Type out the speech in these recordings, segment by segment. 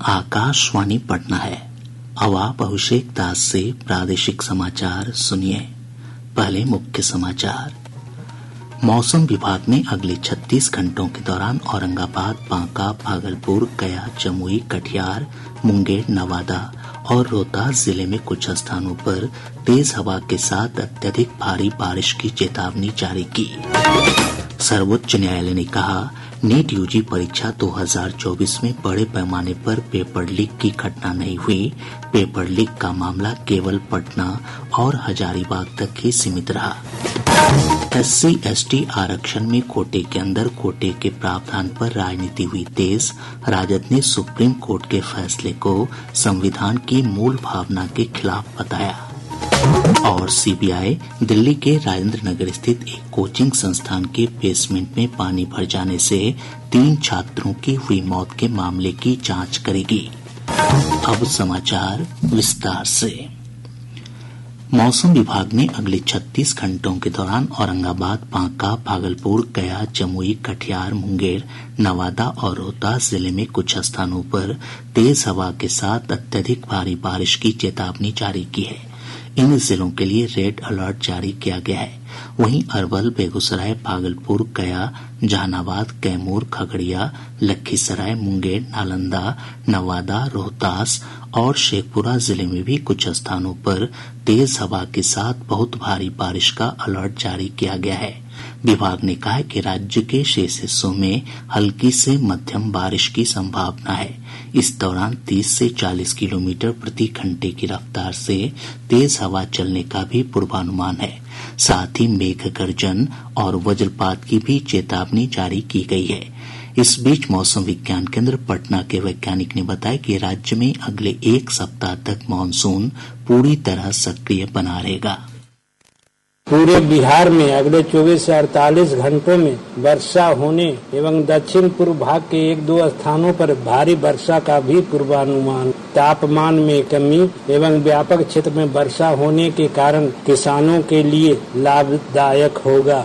आकाशवाणी पटना है। अब आप अभिषेक दास से प्रादेशिक समाचार सुनिए। पहले मुख्य समाचार। मौसम विभाग ने अगले 36 घंटों के दौरान औरंगाबाद, बांका, भागलपुर, गया, जमुई, कटिहार, मुंगेर, नवादा और रोहतास जिले में कुछ स्थानों पर तेज हवा के साथ अत्यधिक भारी बारिश की चेतावनी जारी की। सर्वोच्च न्यायालय ने कहा, नीट यूजी परीक्षा 2024 में बड़े पैमाने पर पेपर लीक की घटना नहीं हुई। पेपर लीक का मामला केवल पटना और हजारीबाग तक ही सीमित रहा। SC/ST आरक्षण में कोटे के अंदर कोटे के प्रावधान पर राजनीति हुई तेज। राजद ने सुप्रीम कोर्ट के फैसले को संविधान की मूल भावना के खिलाफ बताया। और CBI दिल्ली के राजेंद्र नगर स्थित एक कोचिंग संस्थान के बेसमेंट में पानी भर जाने से 3 छात्रों की हुई मौत के मामले की जांच करेगी। अब समाचार विस्तार से। मौसम विभाग ने अगले 36 घंटों के दौरान औरंगाबाद, बांका, भागलपुर, गया, जमुई, कटिहार, मुंगेर, नवादा और रोहतास जिले में कुछ स्थानों पर तेज हवा के साथ अत्यधिक भारी बारिश की चेतावनी जारी की है। इन जिलों के लिए रेड अलर्ट जारी किया गया है। वहीं अरवल, बेगूसराय, भागलपुर, गया, जहानाबाद, कैमूर, खगड़िया, लखीसराय, मुंगेर, नालंदा, नवादा, रोहतास और शेखपुरा जिले में भी कुछ स्थानों पर तेज हवा के साथ बहुत भारी बारिश का अलर्ट जारी किया गया है। विभाग ने कहा है कि राज्य के शेष हिस्सों में हल्की से मध्यम बारिश की संभावना है। इस दौरान 30 से 40 किलोमीटर प्रति घंटे की रफ्तार से तेज हवा चलने का भी पूर्वानुमान है। साथ ही मेघ गर्जन और वज्रपात की भी चेतावनी जारी की गई है। इस बीच मौसम विज्ञान केंद्र पटना के वैज्ञानिक ने बताया कि राज्य में अगले 1 सप्ताह तक मानसून पूरी तरह सक्रिय बना रहेगा। पूरे बिहार में अगले 24 से 48 घंटों में वर्षा होने एवं दक्षिण पूर्व भाग के 1-2 स्थानों पर भारी वर्षा का भी पूर्वानुमान। तापमान में कमी एवं व्यापक क्षेत्र में वर्षा होने के कारण किसानों के लिए लाभदायक होगा।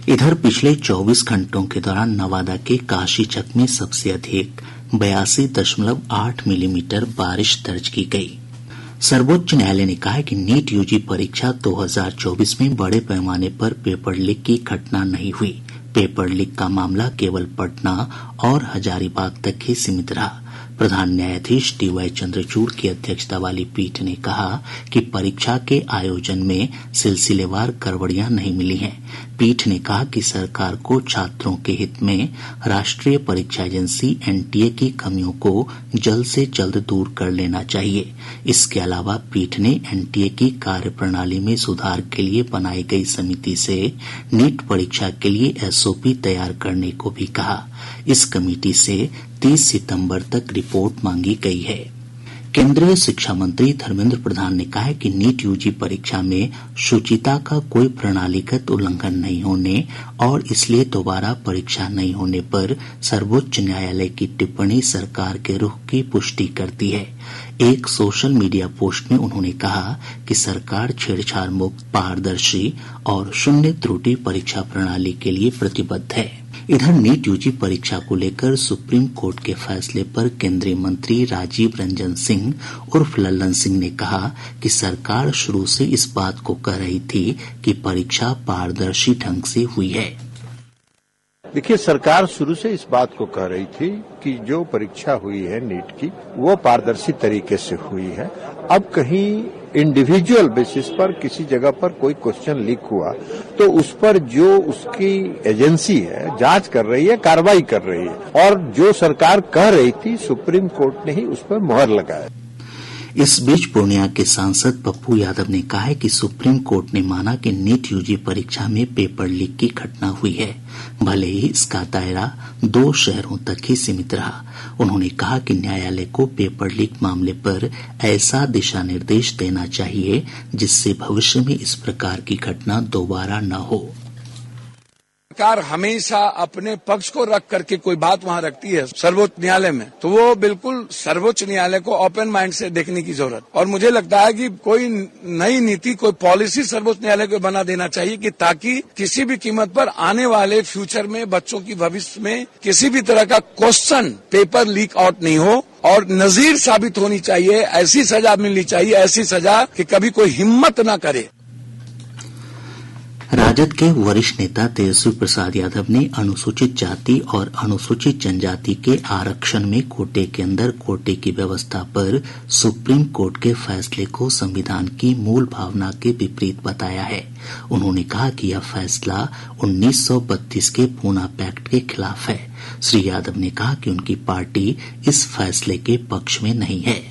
इधर पिछले 24 घंटों के दौरान नवादा के काशीचक में सबसे अधिक 82.8 मिलीमीटर बारिश दर्ज की गई। सर्वोच्च न्यायालय ने कहा है कि नीट यूजी परीक्षा 2024 में बड़े पैमाने पर पेपर लीक की घटना नहीं हुई। पेपर लीक का मामला केवल पटना और हजारीबाग तक ही सीमित रहा। प्रधान न्यायाधीश DY चंद्रचूड़ की अध्यक्षता वाली पीठ ने कहा कि परीक्षा के आयोजन में सिलसिलेवार गड़बड़ियां नहीं मिली हैं। पीठ ने कहा कि सरकार को छात्रों के हित में राष्ट्रीय परीक्षा एजेंसी NTA की कमियों को जल्द से जल्द दूर कर लेना चाहिए। इसके अलावा पीठ ने NTA की कार्यप्रणाली में सुधार के लिए बनाई गई समिति से नीट परीक्षा के लिए SOP तैयार करने को भी कहा। इस कमेटी से 30 सितंबर तक रिपोर्ट मांगी गई है। केंद्रीय शिक्षा मंत्री धर्मेंद्र प्रधान ने कहा है कि नीट यूजी परीक्षा में शुचिता का कोई प्रणालीगत उल्लंघन नहीं होने और इसलिए दोबारा परीक्षा नहीं होने पर सर्वोच्च न्यायालय की टिप्पणी सरकार के रुख की पुष्टि करती है। एक सोशल मीडिया पोस्ट में उन्होंने कहा कि सरकार छेड़छाड़ मुक्त, पारदर्शी और शून्य त्रुटि परीक्षा प्रणाली के लिए प्रतिबद्ध है। इधर नीट यूजी परीक्षा को लेकर सुप्रीम कोर्ट के फैसले पर केंद्रीय मंत्री राजीव रंजन सिंह उर्फ लल्लन सिंह ने कहा कि सरकार शुरू से इस बात को कह रही थी कि परीक्षा पारदर्शी ढंग से हुई है। देखिए, सरकार शुरू से इस बात को कह रही थी कि जो परीक्षा हुई है नीट की वो पारदर्शी तरीके से हुई है। अब कहीं इंडिविजुअल बेसिस पर किसी जगह पर कोई क्वेश्चन लीक हुआ तो उस पर जो उसकी एजेंसी है जांच कर रही है, कार्रवाई कर रही है और जो सरकार कह रही थी सुप्रीम कोर्ट ने ही उस पर मुहर लगाया। इस बीच पूर्णिया के सांसद पप्पू यादव ने कहा है कि सुप्रीम कोर्ट ने माना कि नीट यूजी परीक्षा में पेपर लीक की घटना हुई है, भले ही इसका दायरा 2 शहरों तक ही सीमित रहा। उन्होंने कहा कि न्यायालय को पेपर लीक मामले पर ऐसा दिशा निर्देश देना चाहिए जिससे भविष्य में इस प्रकार की घटना दोबारा न हो। सरकार हमेशा अपने पक्ष को रख करके कोई बात वहाँ रखती है सर्वोच्च न्यायालय में, तो वो बिल्कुल सर्वोच्च न्यायालय को ओपन माइंड से देखने की जरूरत। और मुझे लगता है कि कोई नई नीति, कोई पॉलिसी सर्वोच्च न्यायालय को बना देना चाहिए कि ताकि किसी भी कीमत पर आने वाले फ्यूचर में बच्चों की भविष्य में किसी भी तरह का क्वेश्चन पेपर लीक आउट नहीं हो और नजीर साबित होनी चाहिए, ऐसी सजा मिलनी चाहिए, ऐसी सजा कि कभी कोई हिम्मत न करे। राजद के वरिष्ठ नेता तेजस्वी प्रसाद यादव ने अनुसूचित जाति और अनुसूचित जनजाति के आरक्षण में कोटे के अंदर कोटे की व्यवस्था पर सुप्रीम कोर्ट के फैसले को संविधान की मूल भावना के विपरीत बताया है। उन्होंने कहा कि यह फैसला 1932 के पूना पैक्ट के खिलाफ है। श्री यादव ने कहा कि उनकी पार्टी इस फैसले के पक्ष में नहीं है।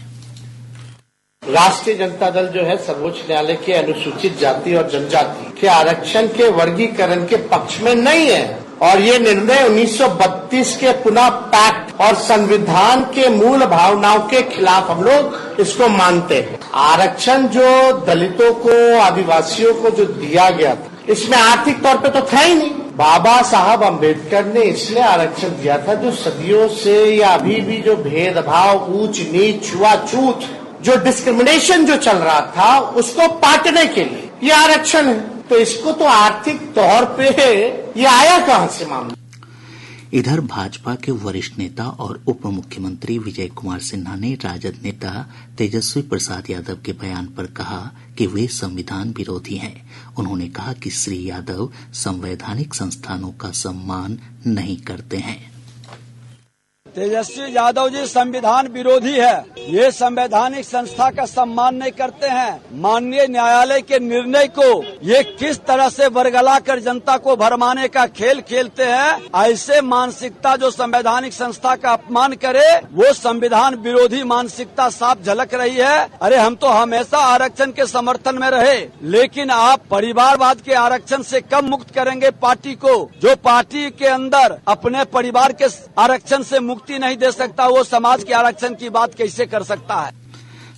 राष्ट्रीय जनता दल जो है सर्वोच्च न्यायालय के अनुसूचित जाति और जनजाति के आरक्षण के वर्गीकरण के पक्ष में नहीं है और ये निर्णय 1932 के पुनः पैक्ट और संविधान के मूल भावनाओं के खिलाफ हम लोग इसको मानते हैं। आरक्षण जो दलितों को, आदिवासियों को जो दिया गया था, इसमें आर्थिक तौर पे तो था ही नहीं। बाबा साहब अम्बेडकर ने इसलिए आरक्षण दिया था जो सदियों से या अभी भी जो भेदभाव, ऊंच नीच, छुआछूत, जो डिस्क्रिमिनेशन जो चल रहा था उसको पाटने के लिए ये आरक्षण है। तो इसको तो आर्थिक तौर पे ये आया कहां से मामला। इधर भाजपा के वरिष्ठ नेता और उप मुख्यमंत्री विजय कुमार सिन्हा ने राजद नेता तेजस्वी प्रसाद यादव के बयान पर कहा कि वे संविधान विरोधी हैं। उन्होंने कहा कि श्री यादव संवैधानिक संस्थानों का सम्मान नहीं करते हैं। तेजस्वी यादव जी संविधान विरोधी है, ये संवैधानिक संस्था का सम्मान नहीं करते हैं। माननीय न्यायालय के निर्णय को ये किस तरह से वर्गला कर जनता को भरमाने का खेल खेलते हैं। ऐसे मानसिकता जो संवैधानिक संस्था का अपमान करे वो संविधान विरोधी मानसिकता साफ झलक रही है। अरे हम तो हमेशा आरक्षण के समर्थन में रहे, लेकिन आप परिवारवाद के आरक्षण से कब मुक्त करेंगे पार्टी को? जो पार्टी के अंदर अपने परिवार के आरक्षण से मुक्ति नहीं दे सकता, वो समाज के आरक्षण की बात कैसे कर सकता है?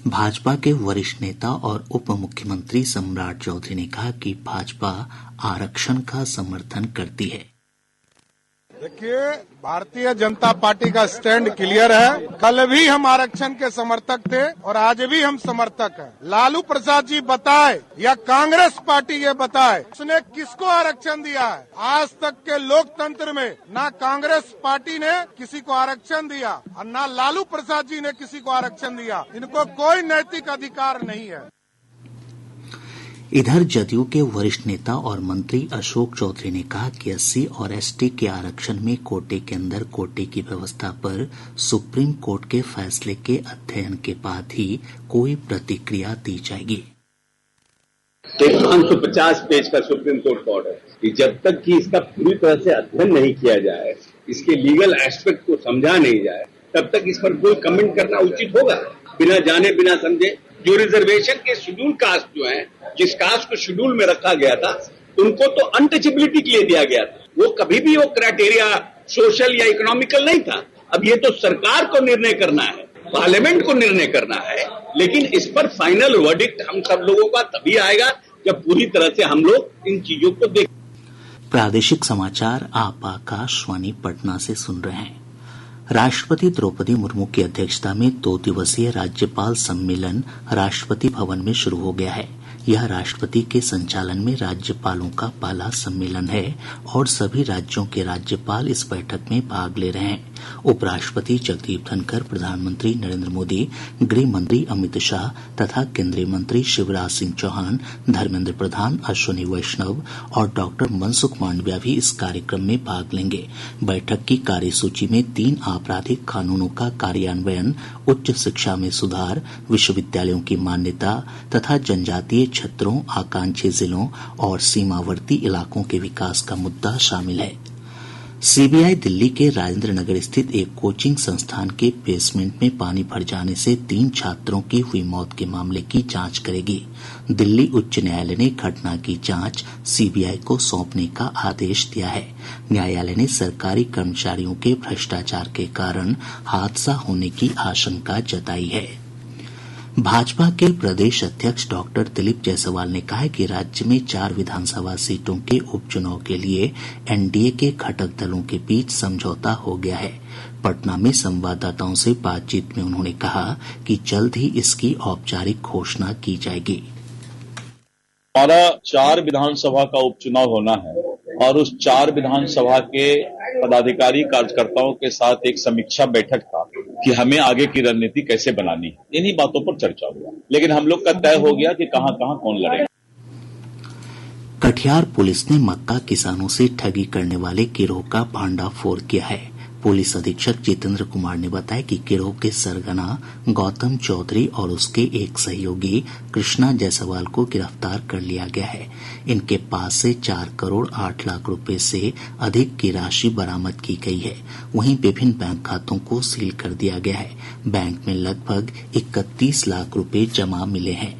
भाजपा के वरिष्ठ नेता और उप मुख्यमंत्री सम्राट चौधरी ने कहा कि भाजपा आरक्षण का समर्थन करती है। देखिए, भारतीय जनता पार्टी का स्टैंड क्लियर है। कल भी हम आरक्षण के समर्थक थे और आज भी हम समर्थक हैं। लालू प्रसाद जी बताए या कांग्रेस पार्टी ये बताए उसने किसको आरक्षण दिया है? आज तक के लोकतंत्र में ना कांग्रेस पार्टी ने किसी को आरक्षण दिया और ना लालू प्रसाद जी ने किसी को आरक्षण दिया। इनको कोई नैतिक अधिकार नहीं है। इधर जदयू के वरिष्ठ नेता और मंत्री अशोक चौधरी ने कहा कि एससी और एसटी के आरक्षण में कोटे के अंदर कोटे की व्यवस्था पर सुप्रीम कोर्ट के फैसले के अध्ययन के बाद ही कोई प्रतिक्रिया दी जाएगी। 550 पेज का सुप्रीम कोर्ट का ऑर्डर कि जब तक कि इसका पूरी तरह से अध्ययन नहीं किया जाए, इसके लीगल एस्पेक्ट को समझा नहीं जाए, तब तक इस पर कोई कमेंट करना उचित होगा। बिना जाने बिना समझे जो रिजर्वेशन के शेड्यूल कास्ट जो है, जिस कास्ट को शेड्यूल में रखा गया था, उनको तो अनटचेबिलिटी के लिए दिया गया था। वो कभी भी वो क्राइटेरिया सोशल या इकोनॉमिकल नहीं था। अब ये तो सरकार को निर्णय करना है, पार्लियामेंट को निर्णय करना है, लेकिन इस पर फाइनल वर्डिक्ट हम सब लोगों का तभी आएगा जब पूरी तरह से हम लोग इन चीजों को देख। प्रादेशिक समाचार आप आकाशवाणी पटना से सुन रहे हैं। राष्ट्रपति द्रौपदी मुर्मू की अध्यक्षता में 2 दिवसीय राज्यपाल सम्मेलन राष्ट्रपति भवन में शुरू हो गया है। यह राष्ट्रपति के संचालन में राज्यपालों का पहला सम्मेलन है और सभी राज्यों के राज्यपाल इस बैठक में भाग ले रहे हैं। उपराष्ट्रपति जगदीप धनखड़, प्रधानमंत्री नरेंद्र मोदी, गृह मंत्री अमित शाह तथा केंद्रीय मंत्री शिवराज सिंह चौहान, धर्मेंद्र प्रधान, अश्विनी वैष्णव और डॉक्टर मनसुख मांडविया भी इस कार्यक्रम में भाग लेंगे। बैठक की कार्यसूची में 3 आपराधिक कानूनों का कार्यान्वयन, उच्च शिक्षा में सुधार, विश्वविद्यालयों की मान्यता तथा जनजातीय क्षेत्रों, आकांक्षी जिलों और सीमावर्ती इलाकों के विकास का मुद्दा शामिल है। सीबीआई दिल्ली के राजेंद्र नगर स्थित एक कोचिंग संस्थान के बेसमेंट में पानी भर जाने से 3 छात्रों की हुई मौत के मामले की जांच करेगी। दिल्ली उच्च न्यायालय ने घटना की जांच सीबीआई को सौंपने का आदेश दिया है। न्यायालय ने सरकारी कर्मचारियों के भ्रष्टाचार के कारण हादसा होने की आशंका जताई है। भाजपा के प्रदेश अध्यक्ष डॉक्टर दिलीप जायसवाल ने कहा है कि राज्य में 4 विधानसभा सीटों के उपचुनाव के लिए एनडीए के घटक दलों के बीच समझौता हो गया है। पटना में संवाददाताओं से बातचीत में उन्होंने कहा कि जल्द ही इसकी औपचारिक घोषणा की जाएगी। हमारा 4 विधानसभा का उपचुनाव होना है और उस 4 विधानसभा के पदाधिकारी कार्यकर्ताओं के साथ एक समीक्षा बैठक था कि हमें आगे की रणनीति कैसे बनानी है। इन्हीं बातों पर चर्चा हुआ, लेकिन हम लोग का तय हो गया कि कहां कहां कौन लड़ेगा। कटिहार पुलिस ने मक्का किसानों से ठगी करने वाले गिरोह का भंडाफोड़ किया है। पुलिस अधीक्षक जितेंद्र कुमार ने बताया कि गिरोह के सरगना गौतम चौधरी और उसके एक सहयोगी कृष्णा जायसवाल को गिरफ्तार कर लिया गया है। इनके पास से 4 करोड़ 8 लाख रुपए से अधिक की राशि बरामद की गई है। वहीं विभिन्न बैंक खातों को सील कर दिया गया है। बैंक में लगभग 31 लाख रुपए जमा मिले हैं।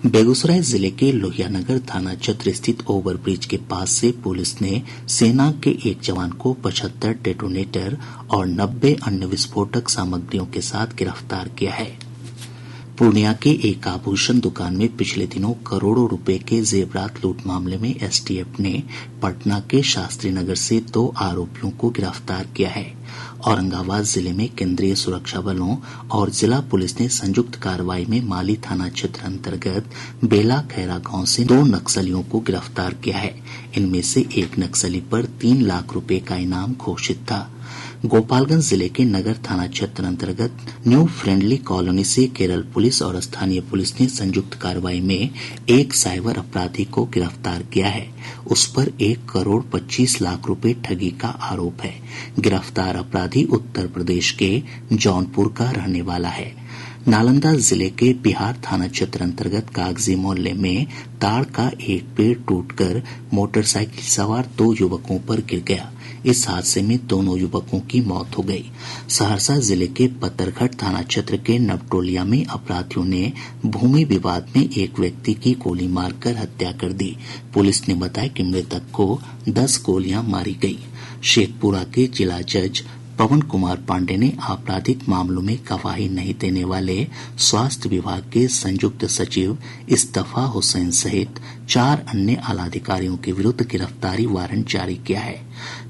बेगूसराय जिले के लोहियानगर थाना क्षेत्र स्थित ओवरब्रिज के पास से पुलिस ने सेना के एक जवान को 75 डेटोनेटर और 90 अन्य विस्फोटक सामग्रियों के साथ गिरफ्तार किया है। पूर्णिया के एक आभूषण दुकान में पिछले दिनों करोड़ों रुपए के जेवरात लूट मामले में एसटीएफ ने पटना के शास्त्री नगर से 2 आरोपियों को गिरफ्तार किया है। औरंगाबाद जिले में केंद्रीय सुरक्षा बलों और जिला पुलिस ने संयुक्त कार्रवाई में माली थाना क्षेत्र अंतर्गत बेला खैरा गांव से 2 नक्सलियों को गिरफ्तार किया है। इनमें से एक नक्सली पर 3 लाख रुपए का इनाम घोषित था। गोपालगंज जिले के नगर थाना क्षेत्र अंतर्गत न्यू फ्रेंडली कॉलोनी से केरल पुलिस और स्थानीय पुलिस ने संयुक्त कार्रवाई में एक साइबर अपराधी को गिरफ्तार किया है। उस पर 1 करोड़ 25 लाख रुपए ठगी का आरोप है। गिरफ्तार अपराधी उत्तर प्रदेश के जौनपुर का रहने वाला है। नालंदा जिले के बिहार थाना क्षेत्र अंतर्गत कागजी मोहल्ले में ताड़ का एक पेड़ टूटकर मोटरसाइकिल सवार 2 युवकों पर गिर गया। इस हादसे में दोनों युवकों की मौत हो गई। सहरसा जिले के पत्थरघट थाना क्षेत्र के नवटोलिया में अपराधियों ने भूमि विवाद में एक व्यक्ति की गोली मारकर हत्या कर दी। पुलिस ने बताया कि मृतक को 10 गोलियां मारी गई। शेखपुरा के जिला जज पवन कुमार पांडे ने आपराधिक मामलों में गवाही नहीं देने वाले स्वास्थ्य विभाग के संयुक्त सचिव इस्तफा हुसैन सहित 4 अन्य आलाधिकारियों के विरुद्ध गिरफ्तारी वारंट जारी किया है।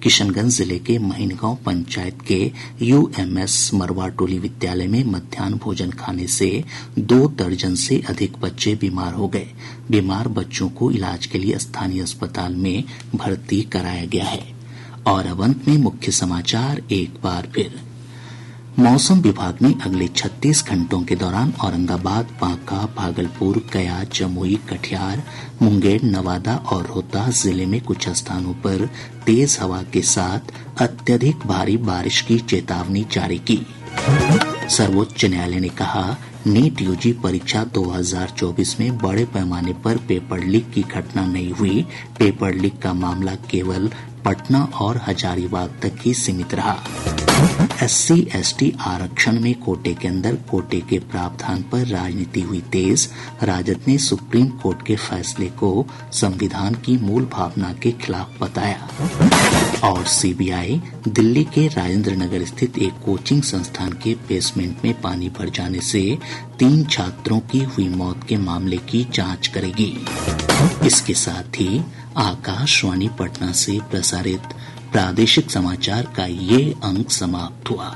किशनगंज जिले के महिनगांव पंचायत के यूएमएस मरवाटोली विद्यालय में मध्याह्न भोजन खाने से 2 दर्जन से अधिक बच्चे बीमार हो गए। बीमार बच्चों को इलाज के लिए स्थानीय अस्पताल में भर्ती कराया गया है। और अब अंत में मुख्य समाचार एक बार फिर। मौसम विभाग ने अगले 36 घंटों के दौरान औरंगाबाद, बांका, भागलपुर, गया, जमुई, कटिहार, मुंगेर, नवादा और रोहतास जिले में कुछ स्थानों पर तेज हवा के साथ अत्यधिक भारी बारिश की चेतावनी जारी की। सर्वोच्च न्यायालय ने कहा, नीट यूजी परीक्षा 2024 में बड़े पैमाने पर पेपर लीक की घटना नहीं हुई। पेपर लीक का मामला केवल पटना और हजारीबाग तक ही सीमित रहा। SC/ST आरक्षण में कोटे के अंदर कोटे के प्रावधान पर राजनीति हुई तेज। राजद ने सुप्रीम कोर्ट के फैसले को संविधान की मूल भावना के खिलाफ बताया। और सीबीआई दिल्ली के राजेंद्र नगर स्थित एक कोचिंग संस्थान के बेसमेंट में पानी भर जाने से 3 छात्रों की हुई मौत के मामले की जांच करेगी। इसके साथ ही आकाशवाणी पटना से प्रसारित प्रादेशिक समाचार का ये अंक समाप्त हुआ।